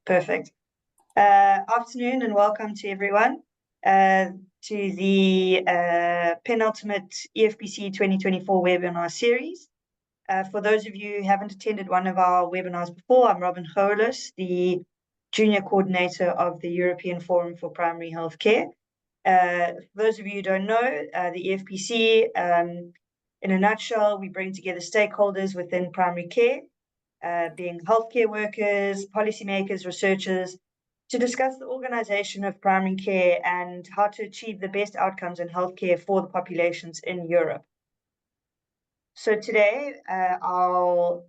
Perfect. Afternoon and welcome to everyone to the penultimate EFPC 2024 webinar series. For those of you who haven't attended one of our webinars before, I'm Robin Goulis, the Junior Coordinator of the European Forum for Primary Healthcare. For those of you who don't know, the EFPC, in a nutshell, we bring together stakeholders within primary care, being healthcare workers, policymakers, researchers, to discuss the organization of primary care and how to achieve the best outcomes in healthcare for the populations in Europe. So today, our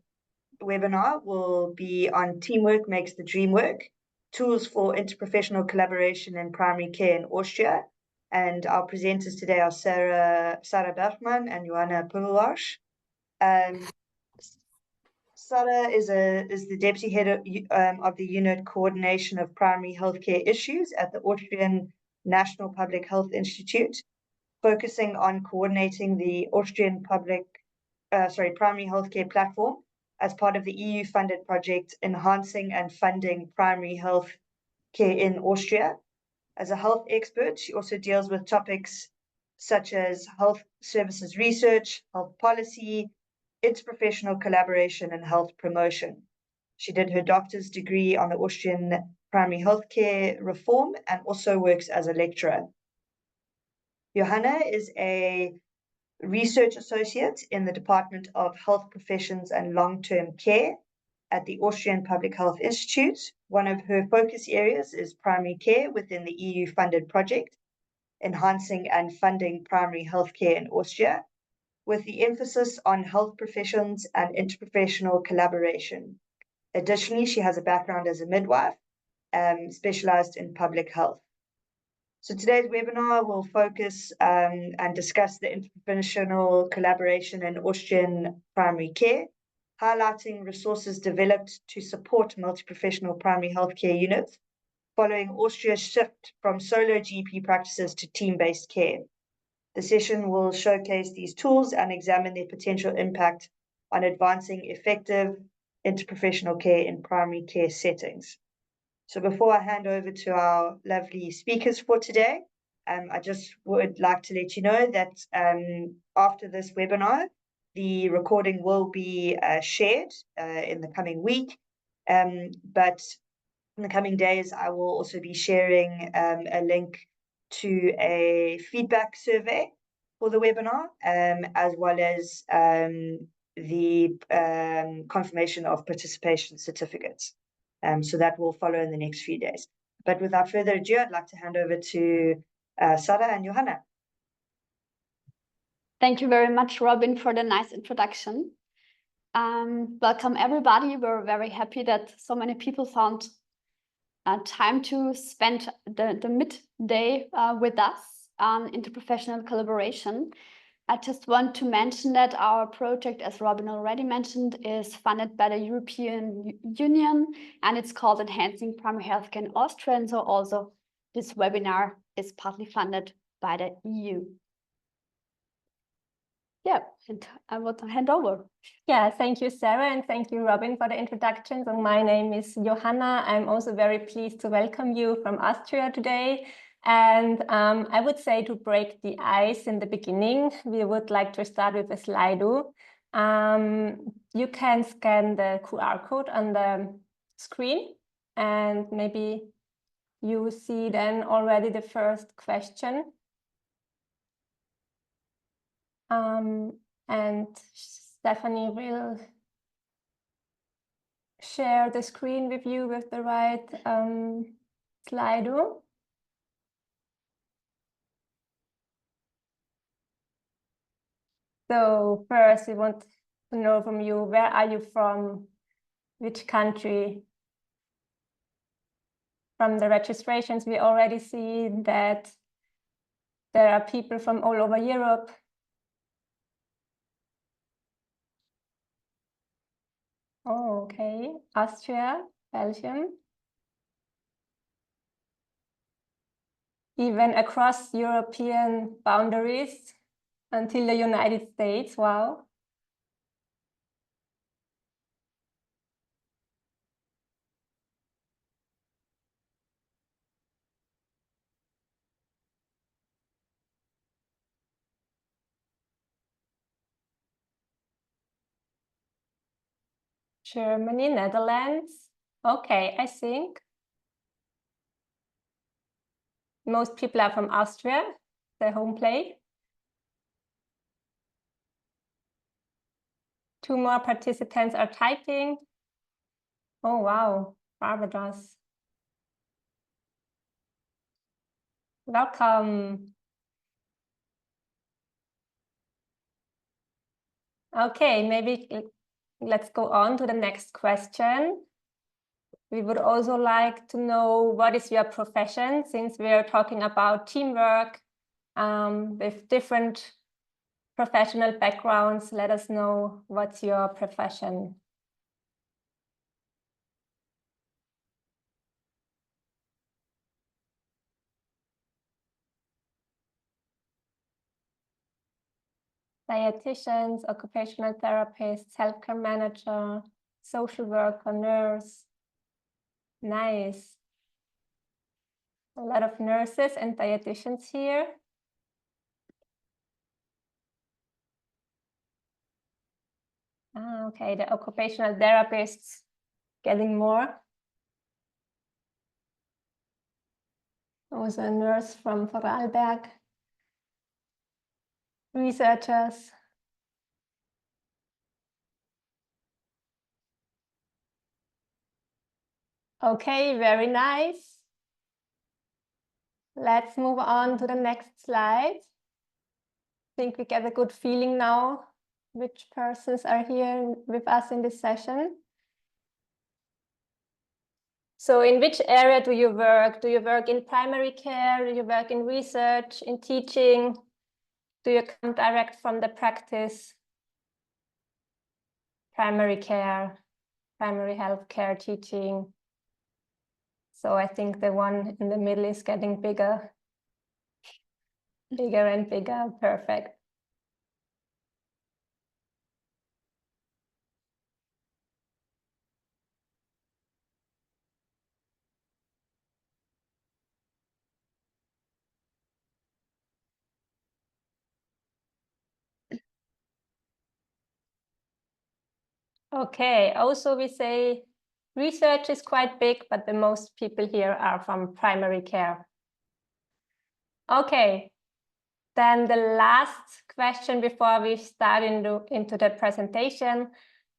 webinar will be on Teamwork Makes the Dream Work, Tools for Interprofessional Collaboration in Primary Care in Austria. And our presenters today are Sarah Bergman and Johanna Pulwash. Sarah is the Deputy Head of the Unit Coordination of Primary Healthcare Issues at the Austrian National Public Health Institute, focusing on coordinating the Austrian primary healthcare platform as part of the EU-funded project Enhancing and Funding Primary Health Care in Austria. As a health expert, she also deals with topics such as health services research, health policy, interprofessional collaboration, and health promotion. She did her doctor's degree on the Austrian primary healthcare reform and also works as a lecturer. Johanna is a research associate in the Department of Health Professions and Long-Term Care at the Austrian Public Health Institute. One of her focus areas is primary care within the EU-funded project, Enhancing and Funding Primary Healthcare in Austria, with the emphasis on health professions and interprofessional collaboration. Additionally, she has a background as a midwife, specialized in public health. So today's webinar will focus and discuss the interprofessional collaboration in Austrian primary care, highlighting resources developed to support multi-professional primary healthcare units, following Austria's shift from solo GP practices to team-based care. The session will showcase these tools and examine their potential impact on advancing effective interprofessional care in primary care settings. So before I hand over to our lovely speakers for today, I just would like to let you know that after this webinar, the recording will be shared in the coming week. But in the coming days, I will also be sharing a link to a feedback survey for the webinar, as well as the confirmation of participation certificates. So that will follow in the next few days. But without further ado, I'd like to hand over to Sarah and Johanna. Thank you very much, Robin, for the nice introduction. Welcome, everybody. We're very happy that so many people found time to spend the midday with us on interprofessional collaboration. I just want to mention that our project, as Robin already mentioned, is funded by the European Union, and it's called Enhancing Primary Healthcare in Austria. And so also this webinar is partly funded by the EU. Yeah, and I want to hand over. Yeah, thank you, Sarah, and thank you, Robin, for the introductions. And my name is Johanna. I'm also very pleased to welcome you from Austria today. And I would say, to break the ice in the beginning, we would like to start with a Slido. You can scan the QR code on the screen, and maybe you see then already the first question. And Stephanie will share the screen with you with the right Slido. So first, we want to know from you, where are you from? Which country? From the registrations, we already see that there are people from all over Europe. Oh, okay. Austria, Belgium. Even across European boundaries until the United States. Wow. Germany, Netherlands. Okay, I think most people are from Austria, their home play. 2 more participants are typing. Oh, wow, Barbados. Welcome. Okay, maybe let's go on to the next question. We would also like to know what is your profession, since we are talking about teamwork with different professional backgrounds. Let us know what's your profession. Dietitians, occupational therapists, healthcare manager, social worker, nurse. Nice. A lot of nurses and dietitians here. Ah, okay, the occupational therapists getting more. Also a nurse from Vorarlberg. Researchers. Okay, very nice. Let's move on to the next slide. I think we get a good feeling now which persons are here with us in this session. So in which area do you work? Do you work in primary care? Do you work in research, in teaching? Do you come direct from the practice? Primary care, primary health care, teaching. So I think the one in the middle is getting bigger. Bigger and bigger, perfect. Okay, also we say research is quite big, but the most people here are from primary care. Okay, then the last question before we start into the presentation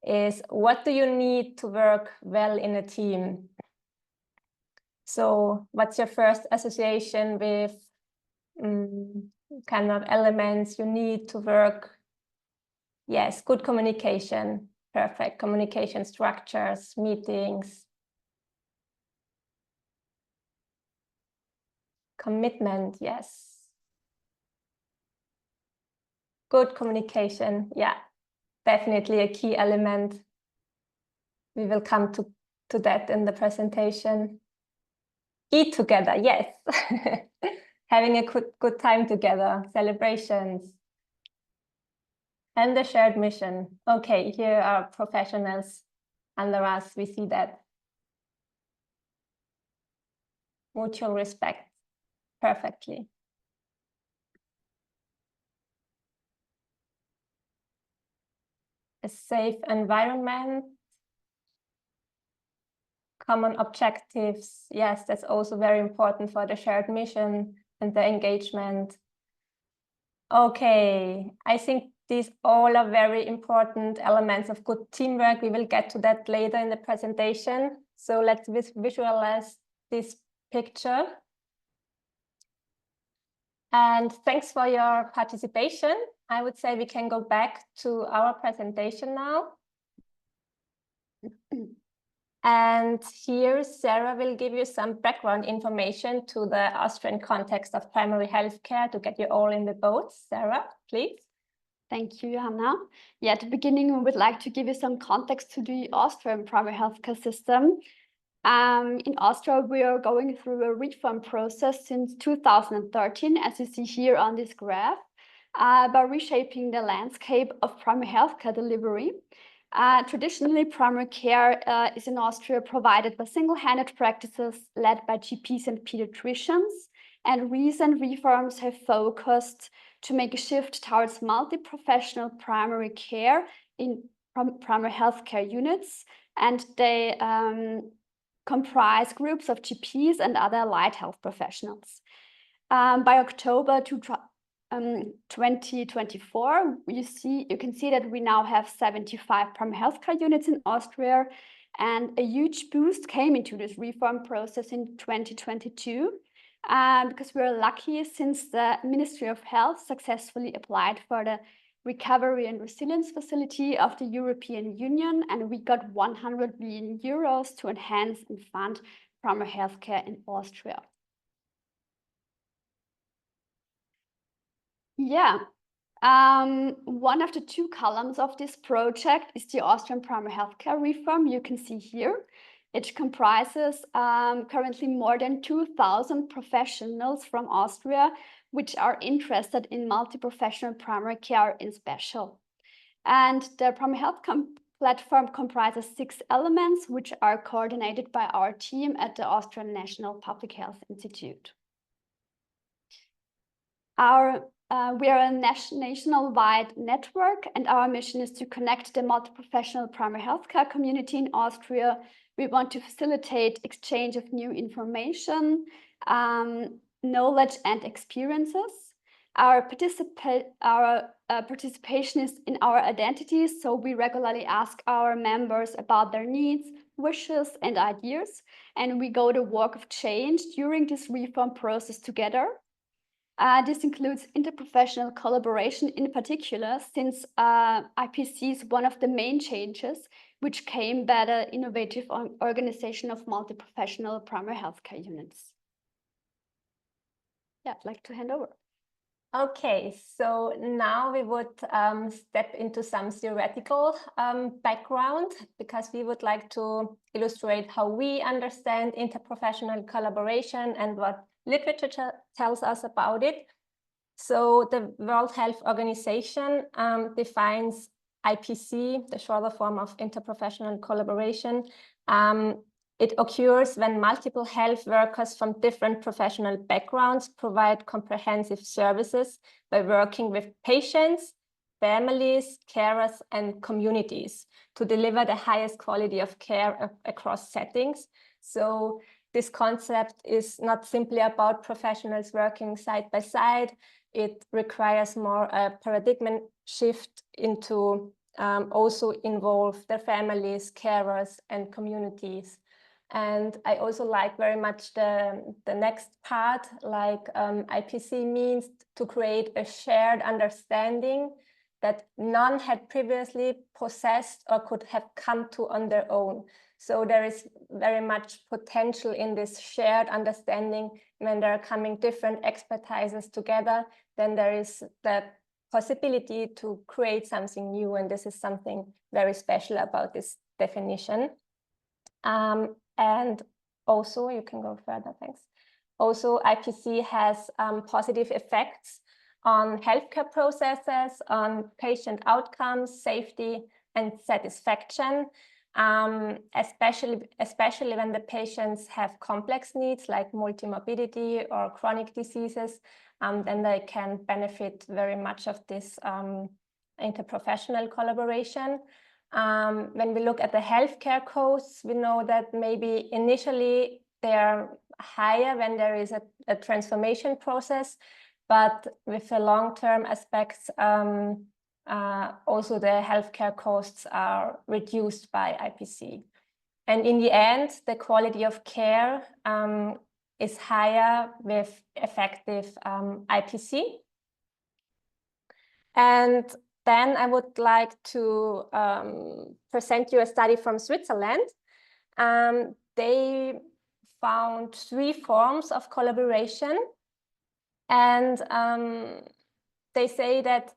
is, what do you need to work well in a team? So what's your first association with kind of elements you need to work? Yes, good communication, perfect. Communication structures, meetings. Commitment, yes. Good communication, yeah, definitely a key element. We will come to that in the presentation. Eat together, yes. Having a good time together, celebrations. And the shared mission. Okay, here are professionals under us, we see that. Mutual respect, perfectly. A safe environment. Common objectives, yes, that's also very important for the shared mission and the engagement. Okay, I think these all are very important elements of good teamwork. We will get to that later in the presentation. So let's visualize this picture. And thanks for your participation. I would say we can go back to our presentation now. And here, Sarah will give you some background information to the Austrian context of primary healthcare to get you all in the boat. Sarah, please. Thank you, Johanna. Yeah, at the beginning, we would like to give you some context to the Austrian primary healthcare system. In Austria, we are going through a reform process since 2013, as you see here on this graph, by reshaping the landscape of primary healthcare delivery. Traditionally, primary care is in Austria provided by single-handed practices led by GPs and pediatricians, and recent reforms have focused to make a shift towards multi-professional primary care in primary healthcare units and they comprise groups of GPs and other allied health professionals. By October 2024, you can see that we now have 75 primary healthcare units in Austria, and a huge boost came into this reform process in 2022 because we're lucky since the Ministry of Health successfully applied for the Recovery and Resilience Facility of the European Union, and we got 100 million euros to enhance and fund primary healthcare in Austria. Yeah, one of the two columns of this project is the Austrian primary healthcare reform you can see here. It comprises currently more than 2,000 professionals from Austria, which are interested in multi-professional primary care in special. And the primary health platform comprises 6 elements, which are coordinated by our team at the Austrian National Public Health Institute. We are a national-wide network, and our mission is to connect the multi-professional primary healthcare community in Austria. We want to facilitate exchange of new information, knowledge and experiences. Our participation is in our identities, so we regularly ask our members about their needs, wishes and ideas, and we go to work of change during this reform process together. This includes interprofessional collaboration in particular, since IPC is one of the main changes which came by the innovative organization of multi-professional primary healthcare units. Yeah, I'd like to hand over. Okay, so now we would step into some theoretical background, because we would like to illustrate how we understand interprofessional collaboration and what literature tells us about it. So the World Health Organization defines IPC, the shorter form of interprofessional collaboration. It occurs when multiple health workers from different professional backgrounds provide comprehensive services by working with patients, families, carers, and communities to deliver the highest quality of care across settings. So this concept is not simply about professionals working side by side. It requires more a paradigm shift into also involve their families, carers, and communities. And I also like very much the next part, like IPC means to create a shared understanding that none had previously possessed or could have come to on their own. So there is very much potential in this shared understanding. When there are coming different expertises together, then there is the possibility to create something new. And this is something very special about this definition. And also, you can go further, thanks. Also, IPC has positive effects on healthcare processes, on patient outcomes, safety, and satisfaction, especially when the patients have complex needs like multimorbidity or chronic diseases, then they can benefit very much of this interprofessional collaboration. When we look at the healthcare costs, we know that maybe initially they're higher when there is a transformation process, but with the long-term aspects, also the healthcare costs are reduced by IPC. And in the end, the quality of care is higher with effective IPC. And then I would like to present you a study from Switzerland. They found 3 forms of collaboration, and they say that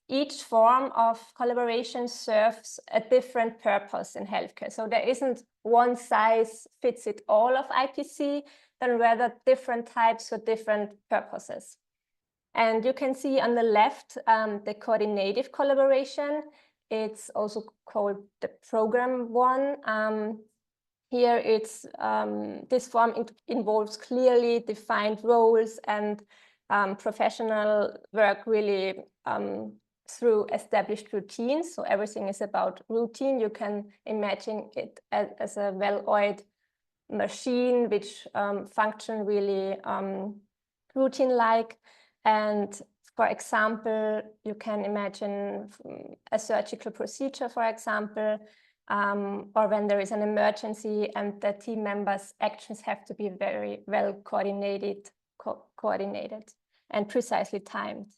each form of collaboration serves a different purpose in healthcare. So there isn't one size fits it all of IPC, but rather different types for different purposes. And you can see on the left the coordinative collaboration. It's also called the program one. Here it's this form involves clearly defined roles, and professional work really through established routines. So everything is about routine. You can imagine it as a well-oiled machine which function really routine-like. And for example, you can imagine a surgical procedure, for example, or when there is an emergency and the team members' actions have to be very well coordinated and precisely timed.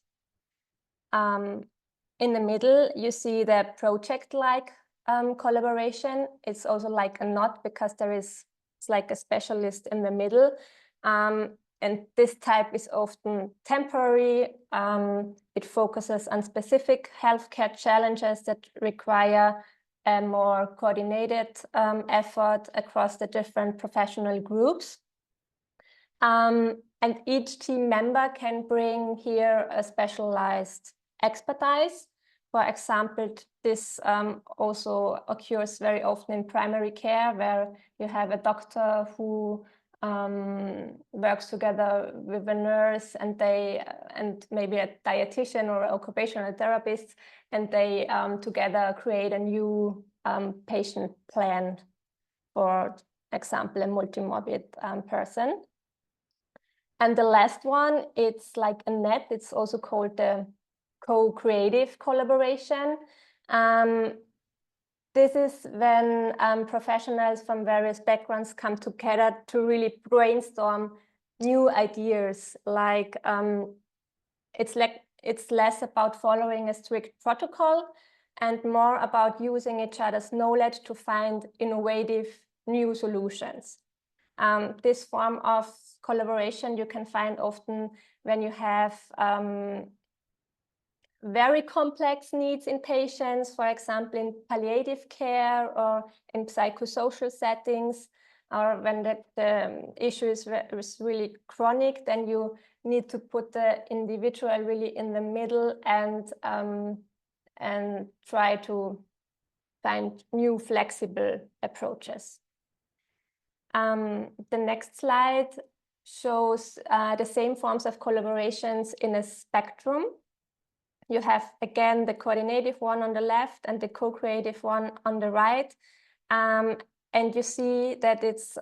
In the middle, you see the project-like collaboration. It's also like a knot because it's like a specialist in the middle. And this type is often temporary. It focuses on specific healthcare challenges that require a more coordinated effort across the different professional groups. And each team member can bring here a specialized expertise. For example, this also occurs very often in primary care, where you have a doctor who works together with a nurse and maybe a dietitian or occupational therapist, and they together create a new patient plan, for example, a multimorbid person. And the last one, it's like a net. It's also called the co-creative collaboration. This is when professionals from various backgrounds come together to really brainstorm new ideas. Like it's less about following a strict protocol and more about using each other's knowledge to find innovative new solutions. This form of collaboration you can find often when you have very complex needs in patients, for example, in palliative care or in psychosocial settings, or when the issue is really chronic, then you need to put the individual really in the middle and try to find new flexible approaches. The next slide shows the same forms of collaborations in a spectrum. You have, again, the coordinative one on the left and the co-creative one on the right. And you see that it's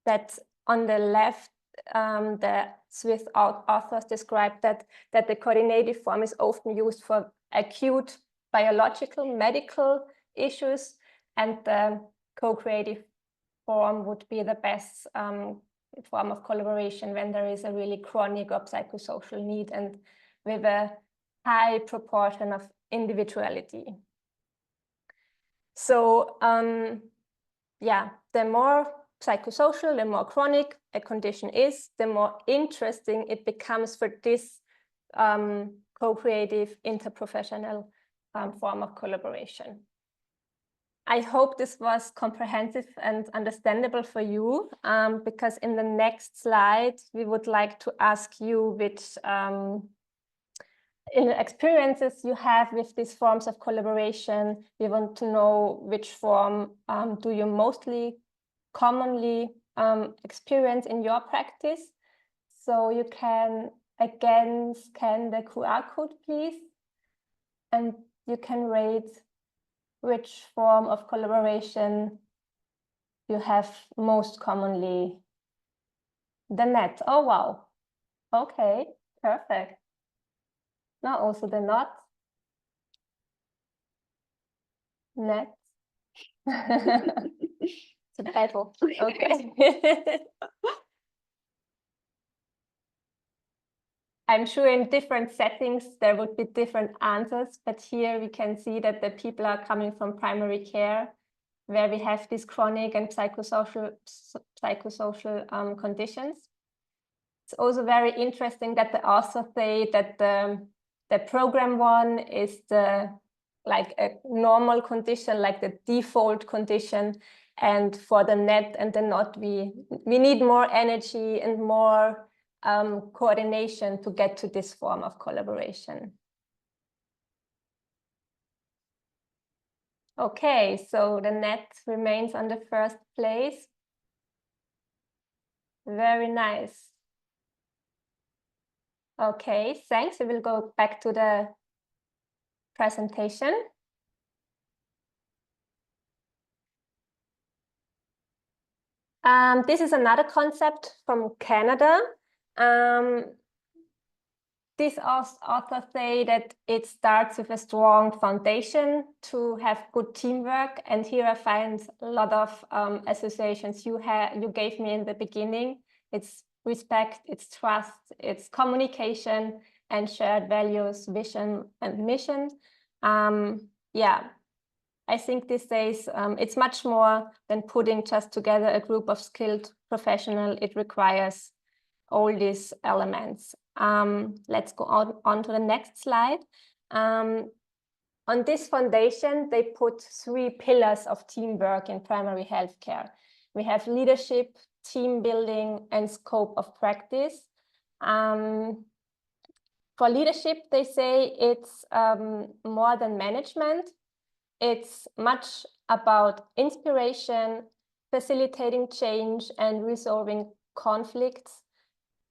that on the left, the Swiss authors describe that the coordinative form is often used for acute biological, medical issues, and the co-creative form would be the best form of collaboration when there is a really chronic or psychosocial need and with a high proportion of individuality. So yeah, the more psychosocial, the more chronic a condition is, the more interesting it becomes for this co-creative interprofessional form of collaboration. I hope this was comprehensive and understandable for you, because in the next slide, we would like to ask you which in the experiences you have with these forms of collaboration. We want to know which form do you mostly commonly experience in your practice. So you can again scan the QR code, please, and you can rate which form of collaboration you have most commonly. The net. Oh, wow. Okay, perfect. Now also the knot. Net. It's a battle. Okay. I'm sure in different settings there would be different answers, but here we can see that the people are coming from primary care, where we have these chronic and psychosocial conditions. It's also very interesting that the authors say that the program one is like a normal condition, like the default condition, and for the net and the knot, we need more energy and more coordination to get to this form of collaboration. Okay, so the net remains on the first place. Very nice. Okay, thanks. We will go back to the presentation. This is another concept from Canada. These authors say that it starts with a strong foundation to have good teamwork. And here I find a lot of associations you gave me in the beginning. It's respect, it's trust, it's communication, and shared values, vision, and mission. Yeah, I think these days it's much more than putting just together a group of skilled professionals. It requires all these elements. Let's go on to the next slide. On this foundation, they put 3 pillars of teamwork in primary healthcare. We have leadership, team building, and scope of practice. For leadership, they say it's more than management. It's much about inspiration, facilitating change, and resolving conflicts.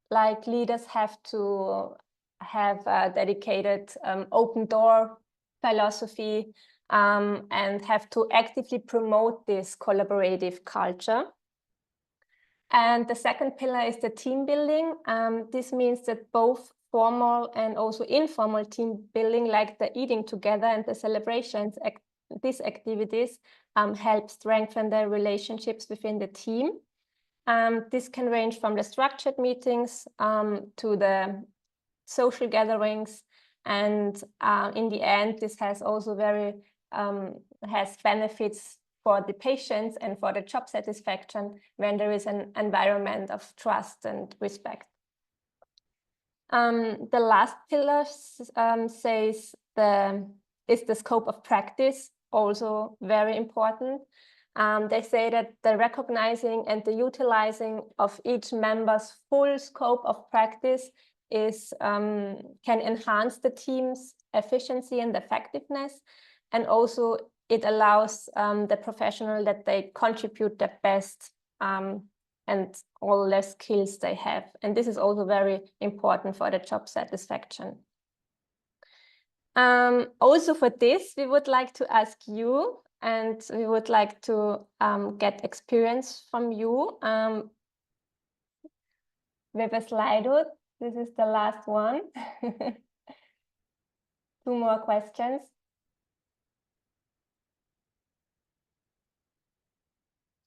Like leaders have to have a dedicated open door philosophy and have to actively promote this collaborative culture. And the second pillar is the team building. This means that both formal and also informal team building, like the eating together and the celebrations, these activities help strengthen the relationships within the team. This can range from the structured meetings to the social gatherings. And in the end, this has also has benefits for the patients and for the job satisfaction when there is an environment of trust and respect. The last pillar says is the scope of practice, also very important. They say that the recognizing and the utilizing of each member's full scope of practice can enhance the team's efficiency and effectiveness, and also it allows the professional that they contribute their best and all the skills they have. And this is also very important for the job satisfaction. Also for this, we would like to ask you, and we would like to get experience from you with a Slido. This is the last one. 2 more questions.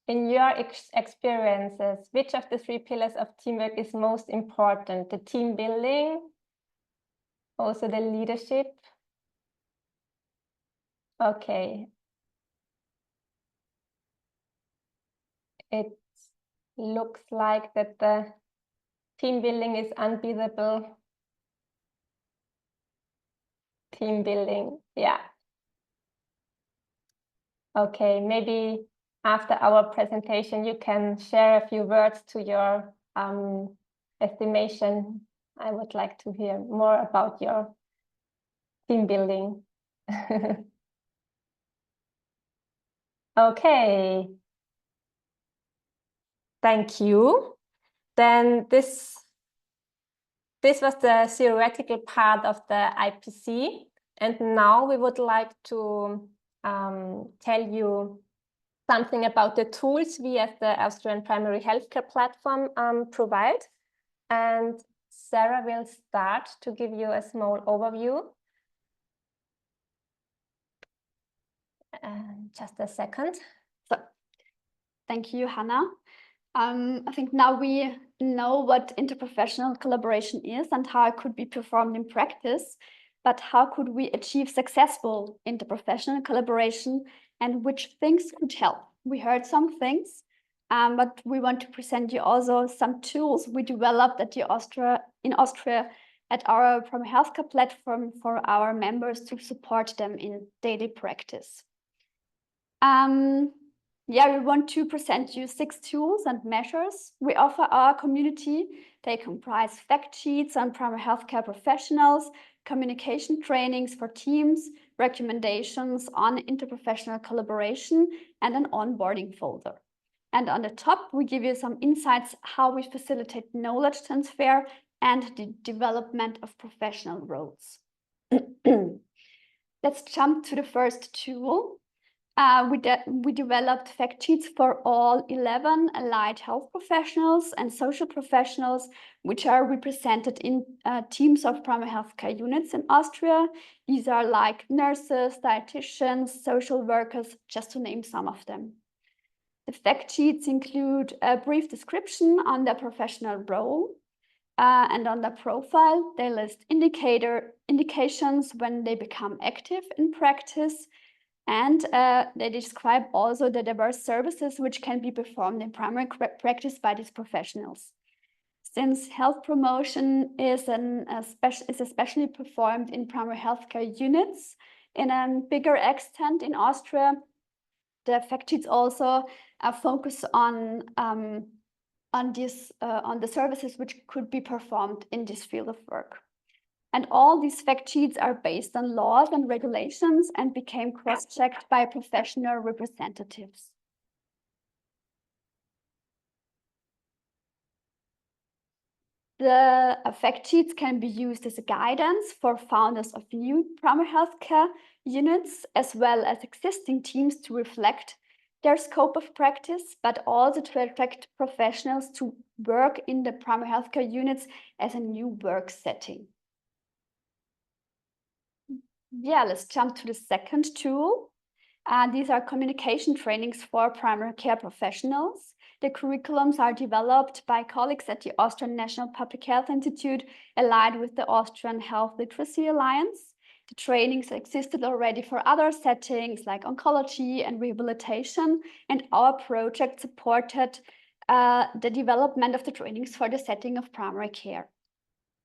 In your experiences, which of the 3 pillars of teamwork is most important? The team building, also the leadership? Okay. It looks like that the team building is unbeatable. Team building, yeah. Okay, maybe after our presentation, you can share a few words to your estimation. I would like to hear more about your team building. Okay. Thank you. Then this was the theoretical part of the IPC. And now we would like to tell you something about the tools we as the Austrian Primary Healthcare Platform provide. And Sarah will start to give you a small overview. Just a second. So, thank you, Hannah. I think now we know what interprofessional collaboration is and how it could be performed in practice, but how could we achieve successful interprofessional collaboration and which things could help? We heard some things, but we want to present you also some tools we developed in Austria at our primary healthcare platform for our members to support them in daily practice. Yeah, we want to present you 6 tools and measures we offer our community. They comprise fact sheets on primary healthcare professionals, communication trainings for teams, recommendations on interprofessional collaboration, and an onboarding folder. And on the top, we give you some insights how we facilitate knowledge transfer and the development of professional roles. Let's jump to the first tool. We developed fact sheets for all 11 allied health professionals and social professionals, which are represented in teams of primary healthcare units in Austria. These are like nurses, dietitians, social workers, just to name some of them. The fact sheets include a brief description on their professional role, and on their profile, they list indications when they become active in practice, and they describe also the diverse services which can be performed in primary practice by these professionals. Since health promotion is especially performed in primary healthcare units in a bigger extent in Austria, the fact sheets also focus on the services which could be performed in this field of work. And all these fact sheets are based on laws and regulations and became cross-checked by professional representatives. The fact sheets can be used as a guidance for founders of new primary healthcare units, as well as existing teams to reflect their scope of practice, but also to attract professionals to work in the primary healthcare units as a new work setting. Yeah, let's jump to the second tool. These are communication trainings for primary care professionals. The curriculums are developed by colleagues at the Austrian National Public Health Institute, allied with the Austrian Health Literacy Alliance. The trainings existed already for other settings like oncology and rehabilitation, and our project supported the development of the trainings for the setting of primary care.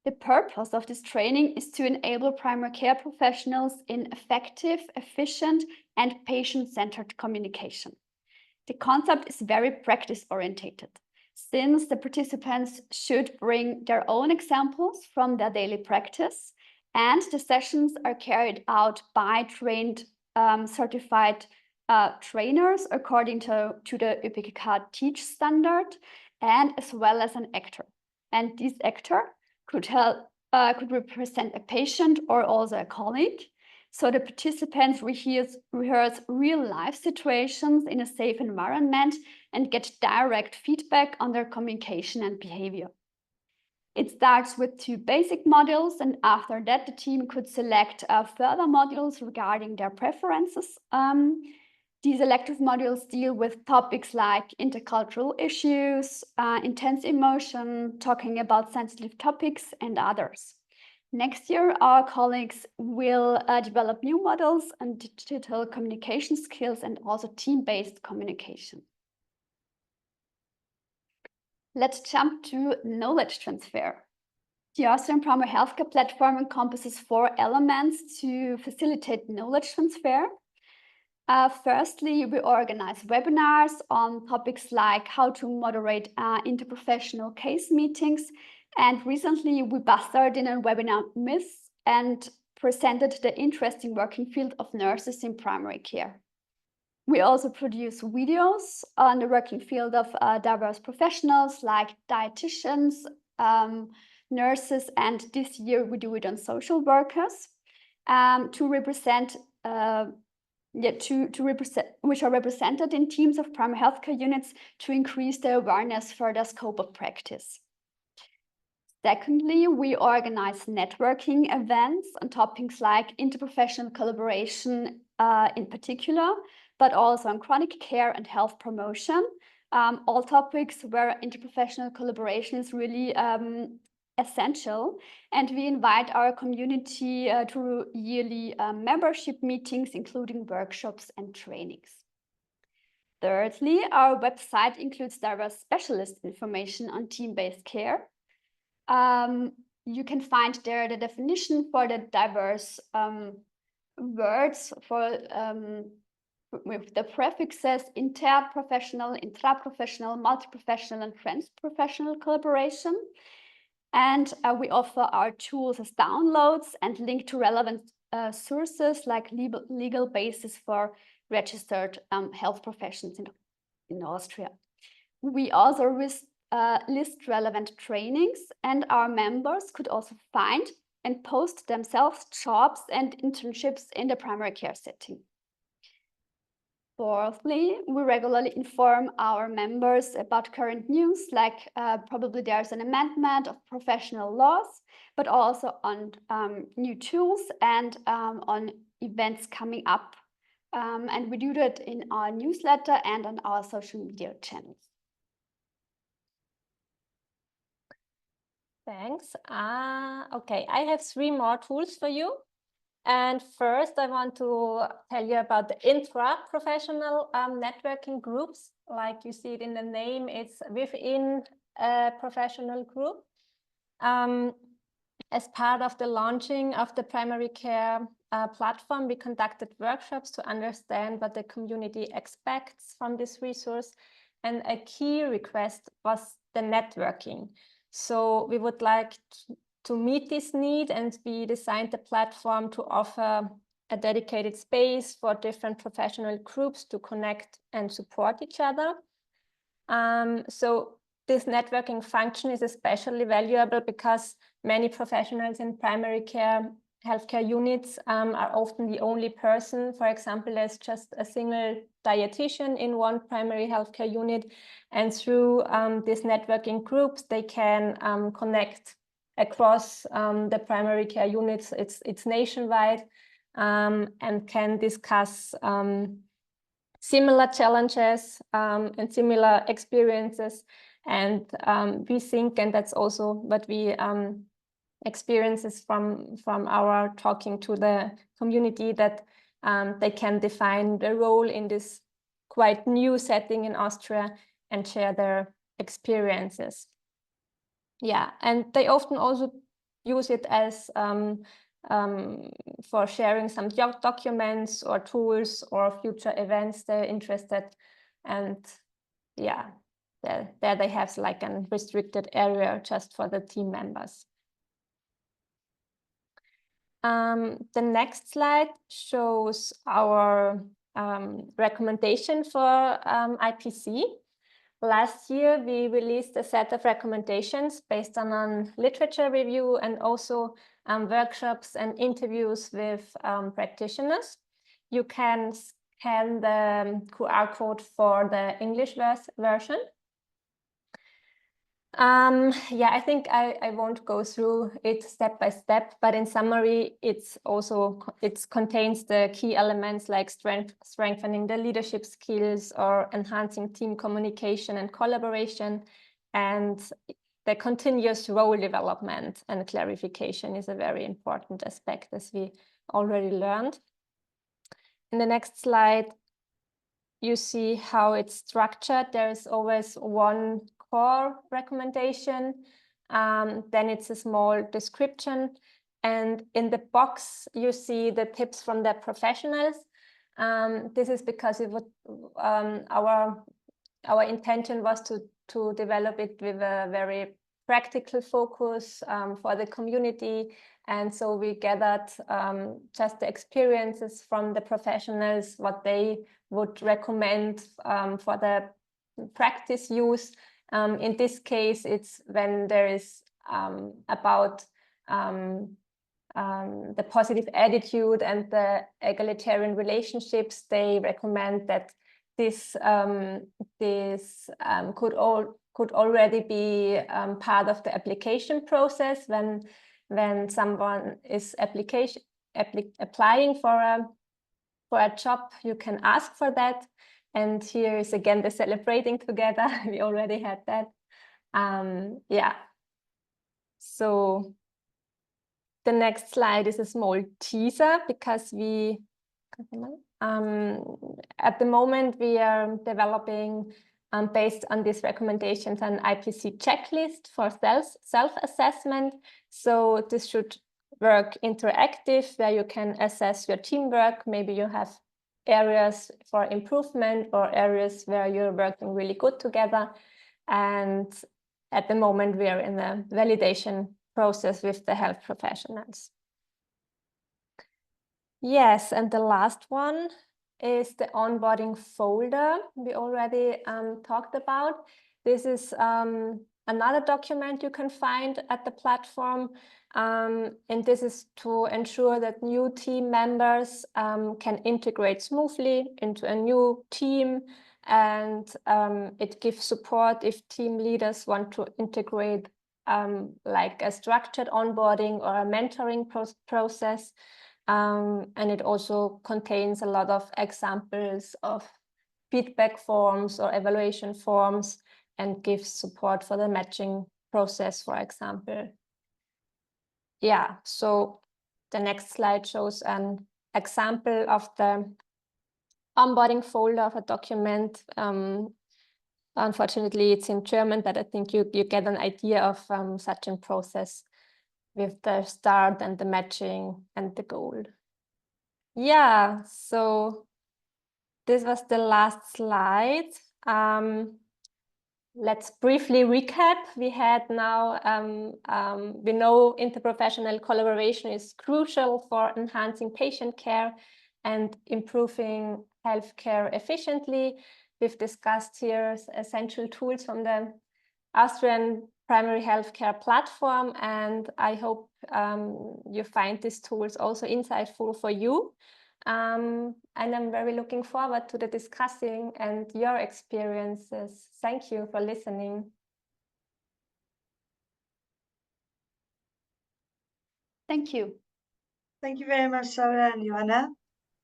The purpose of this training is to enable primary care professionals in effective, efficient, and patient-centered communication. The concept is very practice-oriented, since the participants should bring their own examples from their daily practice, and the sessions are carried out by trained, certified trainers according to the ÖPKK Teach standard, and as well as an actor. And this actor could represent a patient or also a colleague. So the participants rehearse real-life situations in a safe environment and get direct feedback on their communication and behavior. It starts with 2 basic modules, and after that the team could select further modules regarding their preferences. These elective modules deal with topics like intercultural issues, intense emotion, talking about sensitive topics, and others. Next year, our colleagues will develop new models on digital communication skills and also team-based communication. Let's jump to knowledge transfer. The Austrian Primary Healthcare Platform encompasses 4 elements to facilitate knowledge transfer. Firstly, we organize webinars on topics like how to moderate interprofessional case meetings. And recently, we busted in a webinar myths and presented the interesting working field of nurses in primary care. We also produce videos on the working field of diverse professionals like dietitians, nurses, and this year we do it on social workers which are represented in teams of primary healthcare units to increase their awareness for their scope of practice. Secondly, we organize networking events on topics like interprofessional collaboration in particular, but also on chronic care and health promotion, all topics where interprofessional collaboration is really essential. And we invite our community to yearly membership meetings, including workshops and trainings. Thirdly, our website includes diverse specialist information on team-based care. You can find there the definition for the diverse words with the prefixes interprofessional, intraprofessional, multiprofessional, and transprofessional collaboration. And we offer our tools as downloads and link to relevant sources like legal basis for registered health professions in Austria. We also list relevant trainings, and our members could also find and post themselves jobs and internships in the primary care setting. Fourthly, we regularly inform our members about current news, like probably there's an amendment of professional laws, but also on new tools and on events coming up. And we do that in our newsletter and on our social media channels. Thanks. Okay, I have 3 more tools for you. And first, I want to tell you about the intra-professional networking groups. Like you see it in the name, it's within a professional group. As part of the launching of the primary care platform, we conducted workshops to understand what the community expects from this resource. And a key request was the networking. So we would like to meet this need, and we designed the platform to offer a dedicated space for different professional groups to connect and support each other. So this networking function is especially valuable because many professionals in primary care healthcare units are often the only person. For example, there's just a single dietitian in one primary healthcare unit, and through these networking groups, they can connect across the primary care units. It's nationwide, and can discuss similar challenges and similar experiences. And we think, and that's also what we experiences from our talking to the community, that they can define their role in this quite new setting in Austria and share their experiences. Yeah, and they often also use it as for sharing some documents or tools or future events they're interested. And yeah, there they have like a restricted area just for the team members. The next slide shows our recommendation for IPC. Last year, we released a set of recommendations based on literature review and also workshops and interviews with practitioners. You can scan the QR code for the English version. Yeah, I think I won't go through it step by step, but in summary, it contains the key elements like strengthening the leadership skills or enhancing team communication and collaboration, and the continuous role development and clarification is a very important aspect, as we already learned. In the next slide, you see how it's structured. There is always one core recommendation, then it's a small description, and in the box you see the tips from the professionals. This is because it would our intention was to develop it with a very practical focus for the community, and so we gathered just the experiences from the professionals, what they would recommend for the practice use. In this case, it's when there is about the positive attitude and the egalitarian relationships. They recommend that this could already be part of the application process when someone is applying for a job. You can ask for that. And here is again the celebrating together. We already had that. Yeah. So the next slide is a small teaser, because we at the moment we are developing based on these recommendations an IPC checklist for self-assessment. So this should work interactive, where you can assess your teamwork. Maybe you have areas for improvement or areas where you're working really good together. And at the moment, we are in the validation process with the health professionals. Yes, and the last one is the onboarding folder we already talked about. This is another document you can find at the platform. And this is to ensure that new team members can integrate smoothly into a new team, and it gives support if team leaders want to integrate like a structured onboarding or a mentoring process. And it also contains a lot of examples of feedback forms or evaluation forms, and gives support for the matching process, for example. Yeah, so the next slide shows an example of the onboarding folder of a document. Unfortunately, it's in German, but I think you get an idea of such a process with the start and the matching and the goal. Yeah, so this was the last slide. Let's briefly recap. We had now, we know interprofessional collaboration is crucial for enhancing patient care and improving healthcare efficiently. We've discussed here essential tools from the Austrian primary healthcare platform, and I hope you find these tools also insightful for you. And I'm very looking forward to the discussing and your experiences. Thank you for listening. Thank you. Thank you very much, Sarah and Johanna.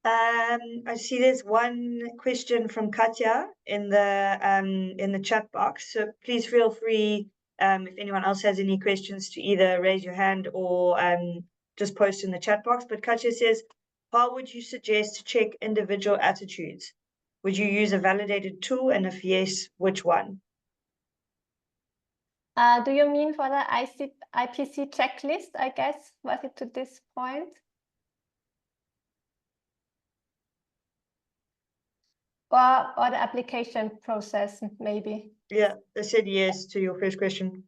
I see there's one question from Katja in the chat box. So please feel free, if anyone else has any questions, to either raise your hand or just post in the chat box. But Katja says, how would you suggest to check individual attitudes? Would you use a validated tool, and if yes, which one? Do you mean for the IPC checklist, I guess? Was it to this point? Or the application process, maybe? Yeah, I said yes to your first question.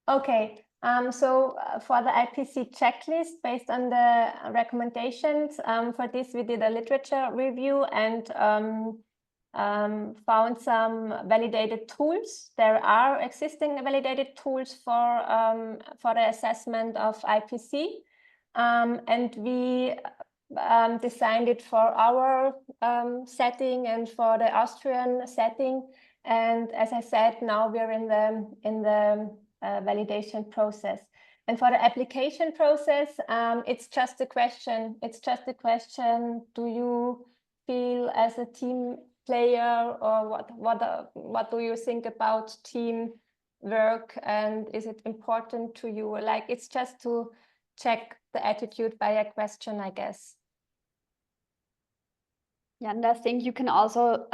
Okay, so for the IPC checklist, based on the recommendations, for this we did a literature review and found some validated tools. There are existing validated tools for the assessment of IPC, and we designed it for our setting and for the Austrian setting. And as I said, now we're in the validation process. And for the application process, it's just a question. It's just a question: do you feel as a team player, or what do you think about team work, and is it important to you? Like, it's just to check the attitude by a question, I guess. Yeah, and I think you can also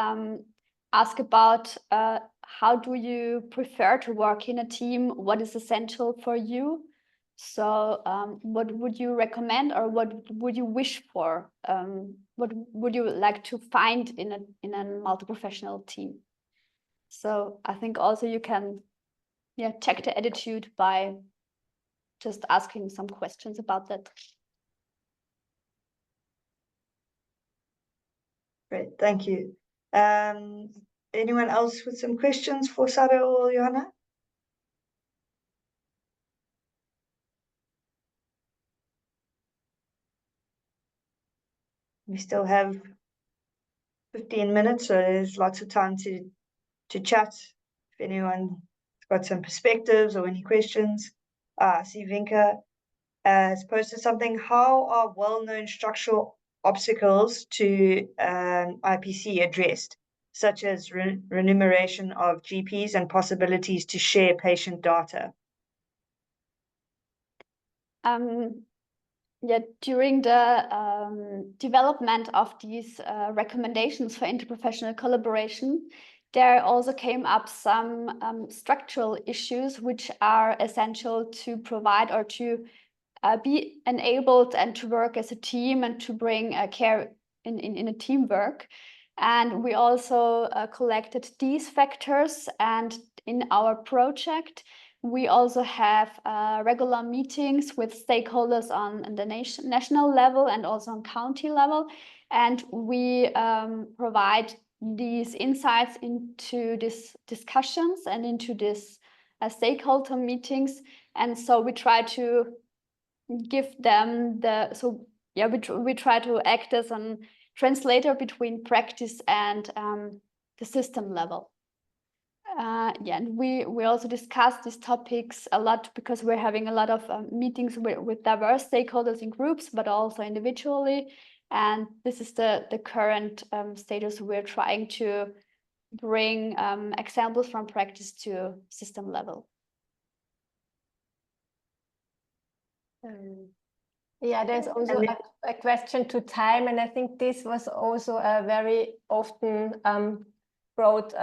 ask about how do you prefer to work in a team? What is essential for you? So what would you recommend, or what would you wish for? What would you like to find in a multi-professional team? So I think also you can check the attitude by just asking some questions about that. Great, thank you. Anyone else with some questions for Sarah or Johanna? We still have 15 minutes, so there's lots of time to chat. If anyone's got some perspectives or any questions. See Vinka has posted something. How are well-known structural obstacles to IPC addressed, such as remuneration of GPs and possibilities to share patient data? Yeah, during the development of these recommendations for interprofessional collaboration, there also came up some structural issues which are essential to provide or to be enabled and to work as a team and to bring care in a teamwork. And we also collected these factors, and in our project, we also have regular meetings with stakeholders on the national level and also on county level. And we provide these insights into these discussions and into these stakeholder meetings. And so we try to give them we try to act as a translator between practice and the system level. And we also discuss these topics a lot because we're having a lot of meetings with diverse stakeholders in groups, but also individually. And this is the current status. We're trying to bring examples from practice to system level. Yeah, there's also a question to time, and I think this was also a very often brought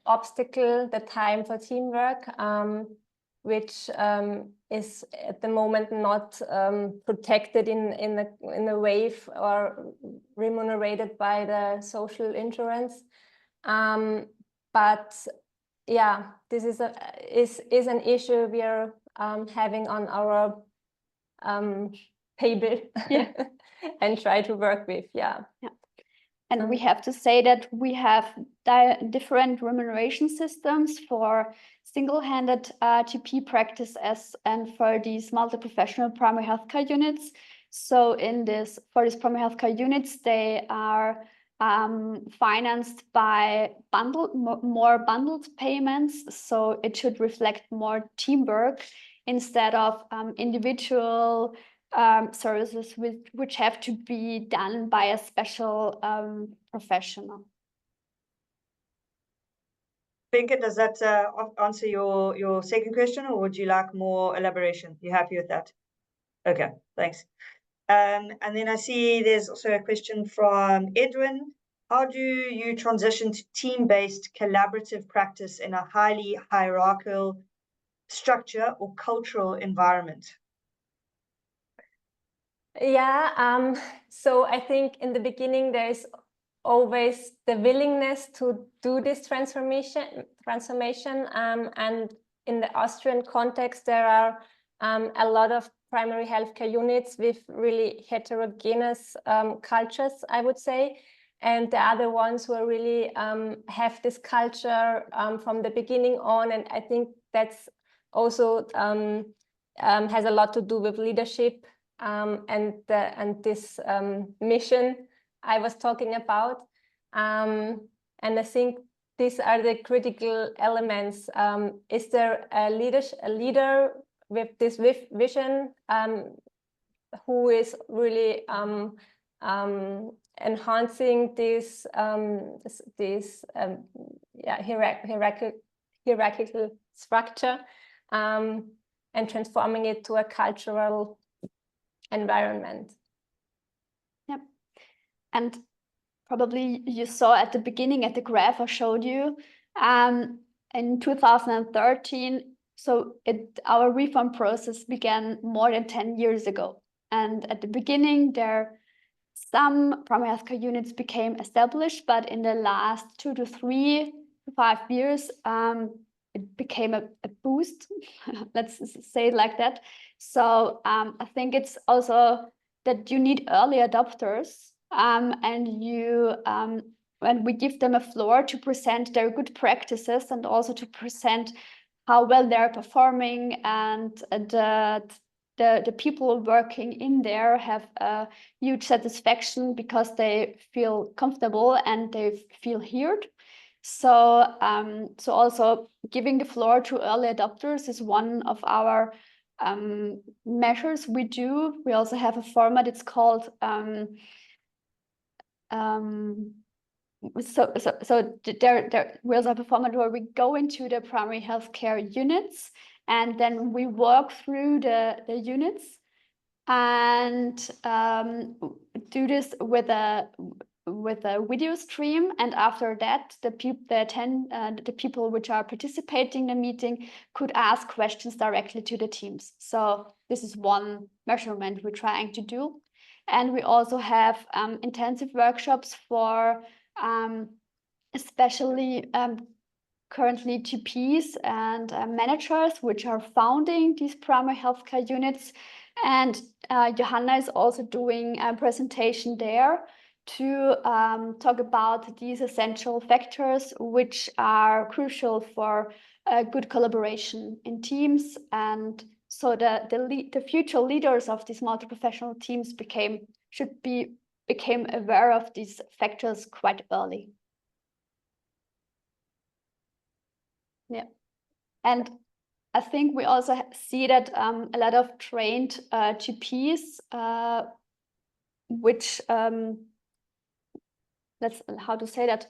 obstacle, the time for teamwork, which is at the moment not protected in a wave or remunerated by the social insurance. But yeah, this is an issue we are having on our table and try to work with. And we have to say that we have different remuneration systems for single-handed TP practice and for these multi-professional primary healthcare units. So for these primary healthcare units, they are financed by more bundled payments. So it should reflect more teamwork instead of individual services which have to be done by a special professional. Binka, does that answer your second question, or would you like more elaboration? You happy with that? Okay, thanks. And then I see there's also a question from Edwin. How do you transition to team-based collaborative practice in a highly hierarchical structure or cultural environment? Yeah, so I think in the beginning there's always the willingness to do this transformation, and in the Austrian context there are a lot of primary healthcare units with really heterogeneous cultures, I would say, and the other ones who are really have this culture from the beginning on, and I think that's also has a lot to do with leadership and this mission I was talking about, and I think these are the critical elements. Is there a leader with this vision who is really enhancing this hierarchical structure and transforming it to a cultural environment? Yep. And probably you saw at the beginning at the graph I showed you in 2013. So our reform process began more than 10 years ago. And at the beginning, some primary healthcare units became established, but in the last 2 to 3 to 5 years, it became a boost. Let's say it like that. So I think it's also that you need early adopters, and when we give them a floor to present their good practices and also to present how well they're performing, and the people working in there have a huge satisfaction because they feel comfortable and they feel heard. So also giving the floor to early adopters is one of our measures we do. We also have a format. It's called we also have a format where we go into the primary healthcare units and then we walk through the units and do this with a video stream, and after that the people which are participating in the meeting could ask questions directly to the teams. So this is one measurement we're trying to do. And we also have intensive workshops for especially currently GPs and managers which are founding these primary healthcare units. And Johanna is also doing a presentation there to talk about these essential factors which are crucial for good collaboration in teams, and so the future leaders of these multi-professional teams became aware of these factors quite early. Yeah, and I think we also see that a lot of trained GPs, which how to say that,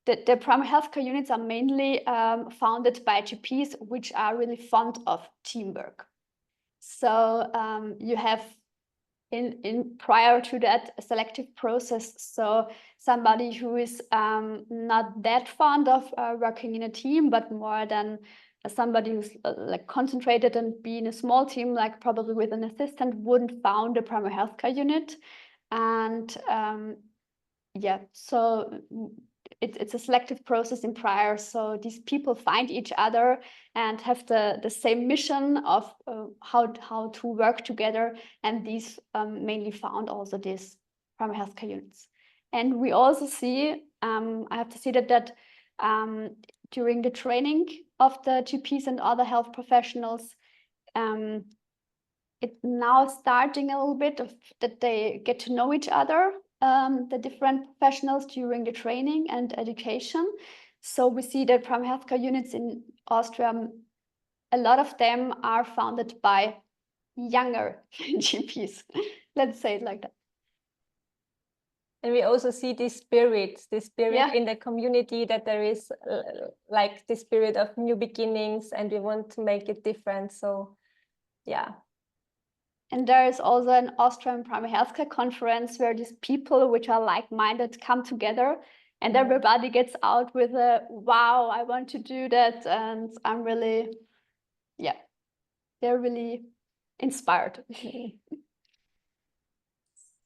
the primary healthcare units are mainly founded by GPs which are really fond of teamwork. So you have in prior to that a selective process. So somebody who is not that fond of working in a team, but more than somebody who's like concentrated and be in a small team, like probably with an assistant, wouldn't found a primary healthcare unit. And yeah, so it's a selective process in prior. So these people find each other and have the same mission of how to work together. And these mainly found also these primary healthcare units. And we also see, I have to say that during the training of the GPs and other health professionals, it's now starting a little bit of that they get to know each other, the different professionals during the training and education. So we see that primary healthcare units in Austria, a lot of them are founded by younger GPs. Let's say it like that. And we also see this spirit Yeah. in the community, that there is like the spirit of new beginnings, and we want to make it different. So yeah. And there is also an Austrian primary healthcare conference where these people which are like-minded come together, and everybody gets out with a, wow, I want to do that. And I'm really, yeah, they're really inspired.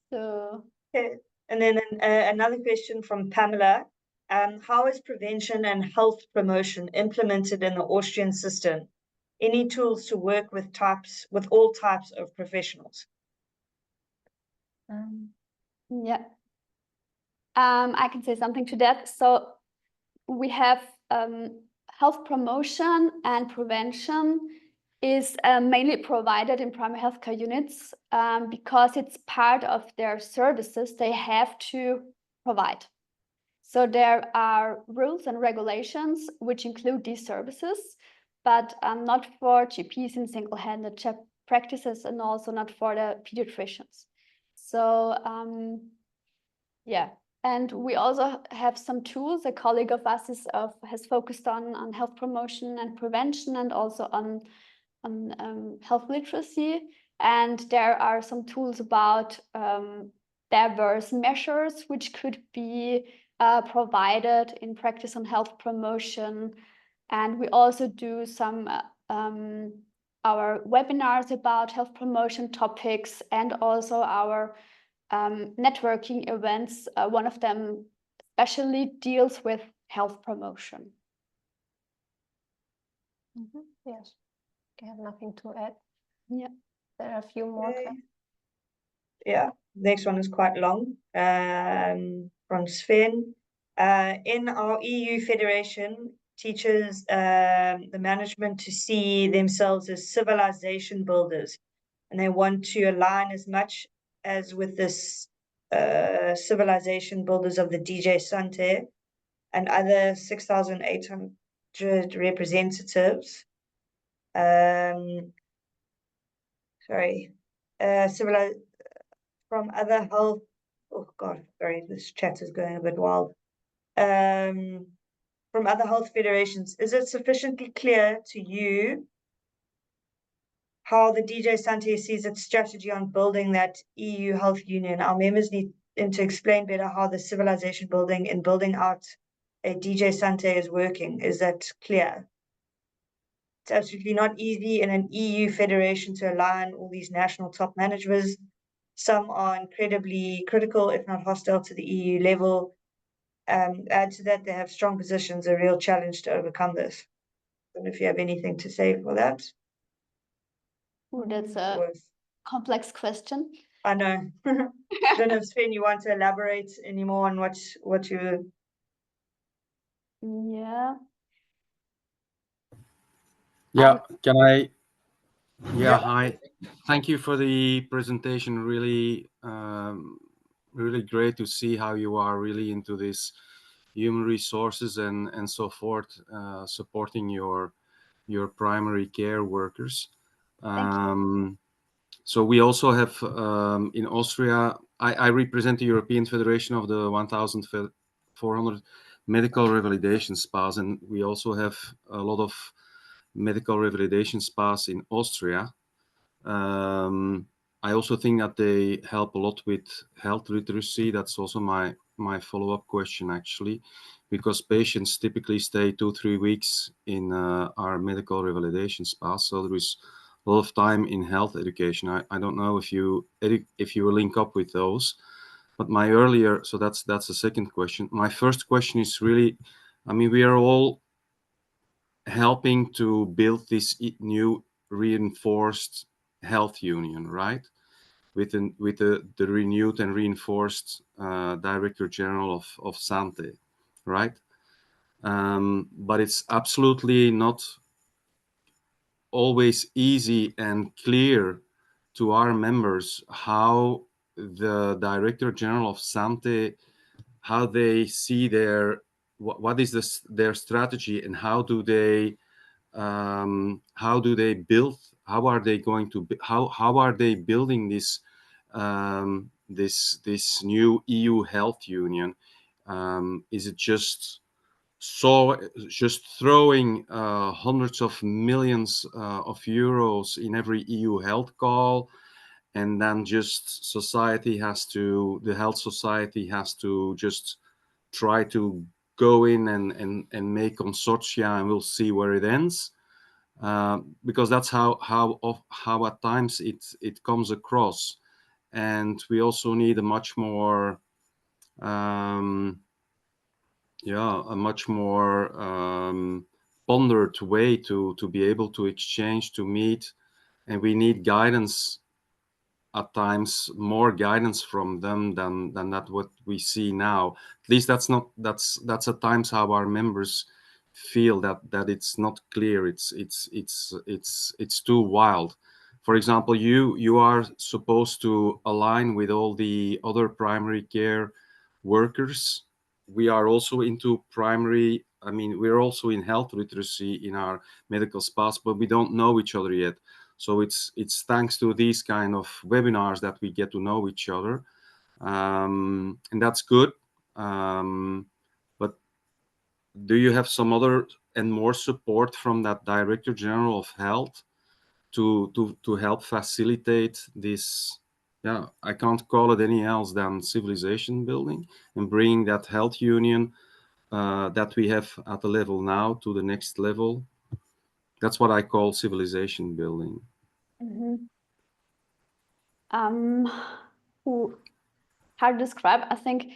So. Okay. And then another question from Pamela. How is prevention and health promotion implemented in the Austrian system? Any tools to work with all types of professionals? Yeah, I can say something to that. So we have health promotion and prevention is mainly provided in primary healthcare units because it's part of their services they have to provide. So there are rules and regulations which include these services, but not for GPs in single-handed practices, and also not for the pediatricians. So yeah, and we also have some tools. A colleague of us has focused on health promotion and prevention, and also on health literacy. And there are some tools about diverse measures which could be provided in practice on health promotion. And we also do some our webinars about health promotion topics, and also our networking events. One of them especially deals with health promotion. Yes, I have nothing to add. Yeah, there are a few more. Okay. Yeah, next one is quite long. From Sven. In our EU Federation, teaches the management to see themselves as civilization builders, and they want to align as much as with this civilization builders of the DJ Sante and other 6,800 representatives. From other health. Oh God, sorry, this chat is going a bit wild. From other health federations, is it sufficiently clear to you how the DJ Sante sees its strategy on building that EU health union? Our members need to explain better how the civilization building and building out a DJ Sante is working. Is that clear? It's absolutely not easy in an EU federation to align all these national top managers. Some are incredibly critical, if not hostile, to the EU level. Add to that, they have strong positions, a real challenge to overcome this. I don't know if you have anything to say for that. Ooh, that's a complex question. I know. Don't know if Sven, you want to elaborate any more on what you. Yeah. Yeah, can I? Yeah. Yeah, hi. Thank you for the presentation. Really, really great to see how you are really into this human resources and so forth, supporting your primary care workers. So we also have in Austria, I represent the European Federation of the 1,400 medical revalidation spas, and we also have a lot of medical revalidation spas in Austria. I also think that they help a lot with health literacy. That's also my follow-up question, actually, because patients typically stay 2-3 weeks in our medical revalidation spa. So there is a lot of time in health education. I don't know if you will link up with those, but so that's the second question. My first question is really, I mean, we are all helping to build this new reinforced health union, right? With the renewed and reinforced Director General of Sante, right? But it's absolutely not always easy and clear to our members how the Director General of Sante, how they see what is their strategy, and how are they building this this new EU health union? Is it just throwing hundreds of millions of euros in every EU health call, and then just the health society has to just try to go in and make consortia, and we'll see where it ends? Because that's how at times it comes across, and we also need a much more pondered way to be able to exchange, to meet, and we need guidance at times, more guidance from them than that what we see now. At least that's at times how our members feel, that it's not clear. It's too wild. For example, you are supposed to align with all the other primary care workers. We are also into primary. I mean, we're also in health literacy in our medical spas, but we don't know each other yet. So it's thanks to these kind of webinars that we get to know each other, and that's good. But do you have some other and more support from that Director General of Health to help facilitate this? Yeah, I can't call it any else than civilization building, and bringing that health union that we have at the level now to the next level. That's what I call civilization building. How to describe? I think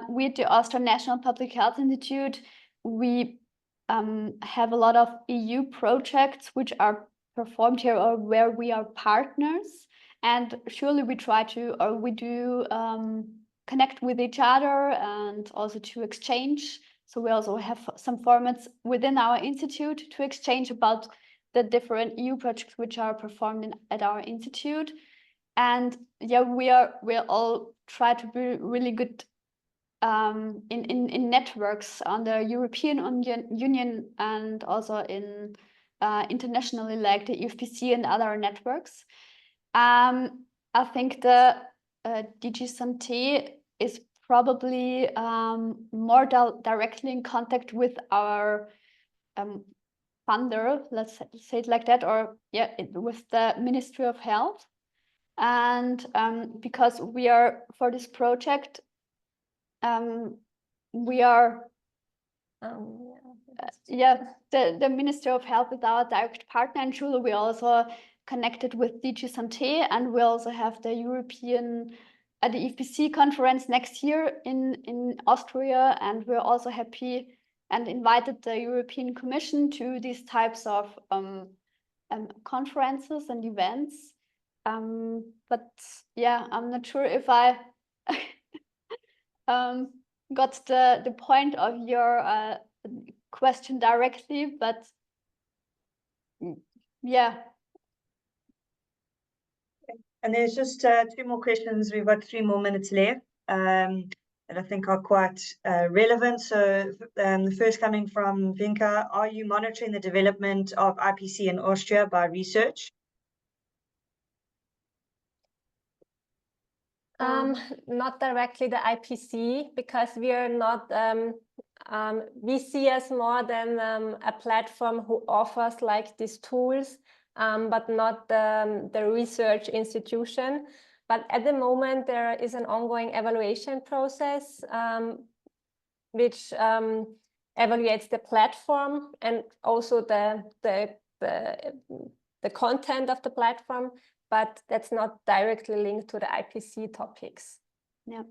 we at the Austrian National Public Health Institute, we have a lot of EU projects which are performed here, or where we are partners, and surely we try to, or we do connect with each other and also to exchange. So we also have some formats within our institute to exchange about the different EU projects which are performed at our institute. And yeah, we all try to be really good in networks on the European Union, and also in internationally, like the EFPC and other networks. I think the DG Santé is probably more directly in contact with our funder, let's say it like that, or yeah, with the Ministry of Health. And because we are, for this project, we are the Ministry of Health is our direct partner, and surely we also connected with DG Santé, and we also have the European the EFPC conference next year in Austria, and we're also happy and invited the European Commission to these types of conferences and events. But yeah, I'm not sure if I got the point of your question directly, but yeah. And there's just 2 more questions. We've got 3 more minutes left that I think are quite relevant. So the first coming from Vinka, are you monitoring the development of IPC in Austria by research? Not directly the IPC, because we are not, we see us more than a platform who offers like these tools, but not the research institution. But at the moment, there is an ongoing evaluation process, which evaluates the platform and also the content of the platform, but that's not directly linked to the IPC topics. Yeah.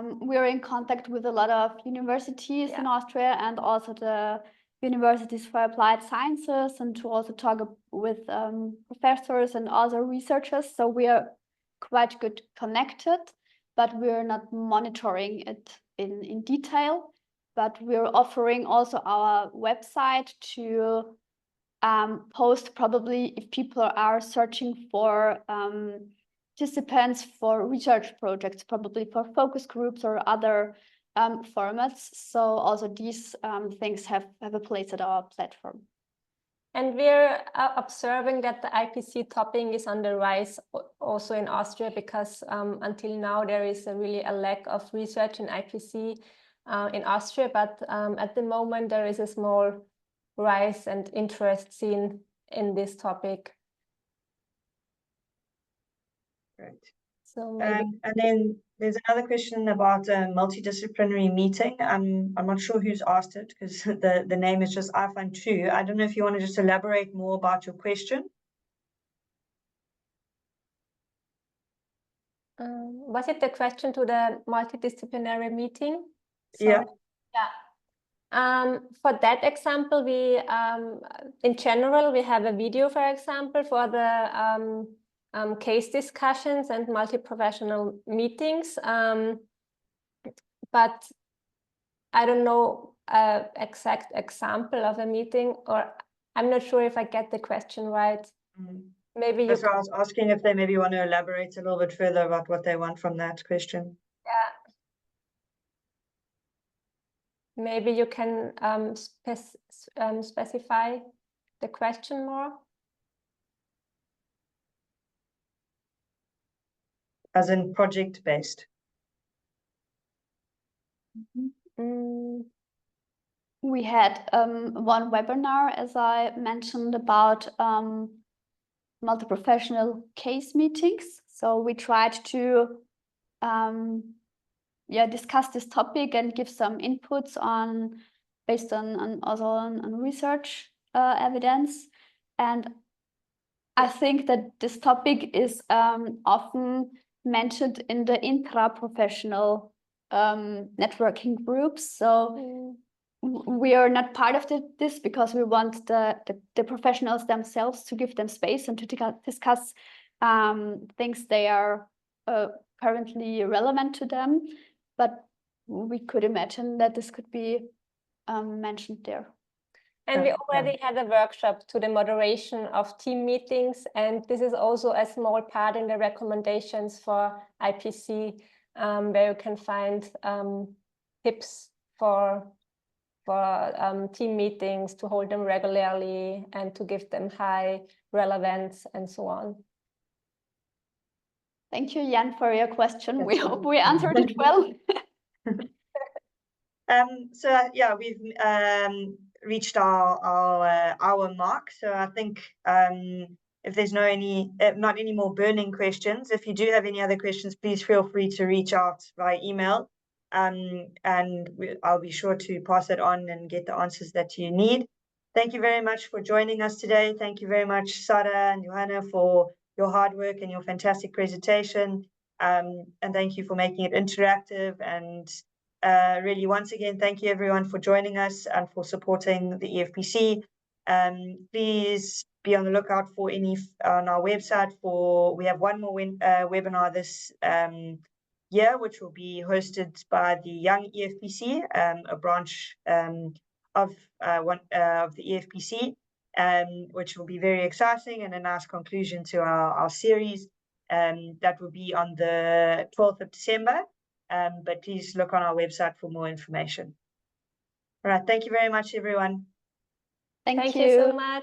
We're in contact with a lot of universities in Austria, and also the universities for applied sciences, and to also talk with professors and other researchers. So we are quite good connected, but we're not monitoring it in detail. But we're offering also our website to post, probably if people are searching for participants for research projects, probably for focus groups or other formats. So also these things have a place at our platform. And we're observing that the IPC topic is on the rise also in Austria, because until now there is really a lack of research in IPC in Austria, but at the moment there is a small rise and interest seen in this topic. Right. So maybe and then there's another question about a multidisciplinary meeting. I'm not sure who's asked it, because the name is just iPhone2. I don't know if you want to just elaborate more about your question. Was it the question to the multidisciplinary meeting? Sorry. Yeah. For that example, we in general we have a video, for example, for the case discussions and multi-professional meetings, but I don't know an exact example of a meeting, or I'm not sure if I get the question right. Maybe you. That's why I was asking if they maybe want to elaborate a little bit further about what they want from that question. Yeah. Maybe you can specify the question more. As in project-based. We had one webinar, as I mentioned, about multi-professional case meetings. So we tried to discuss this topic and give some inputs based on research evidence. And I think that this topic is often mentioned in the intra-professional networking groups. So we are not part of this, because we want the professionals themselves to give them space and to discuss things they are currently relevant to them. But we could imagine that this could be mentioned there. And we already had a workshop to the moderation of team meetings, and this is also a small part in the recommendations for IPC, where you can find tips for team meetings, to hold them regularly and to give them high relevance and so on. Thank you, Jan, for your question. We hope we answered it well. So yeah, we've reached our hour mark. So I think if there's not any more burning questions, if you do have any other questions, please feel free to reach out via email. And I'll be sure to pass it on and get the answers that you need. Thank you very much for joining us today. Thank you very much, Sara and Johanna, for your hard work and your fantastic presentation. And thank you for making it interactive. And really, once again, thank you everyone for joining us and for supporting the EFPC. Please be on the lookout for any on our website we have one more webinar this year, which will be hosted by the Young EFPC, a branch of the EFPC, which will be very exciting and a nice conclusion to our series. That will be on the 12th of December. But please look on our website for more information. All right, thank you very much, everyone. Thank you so much.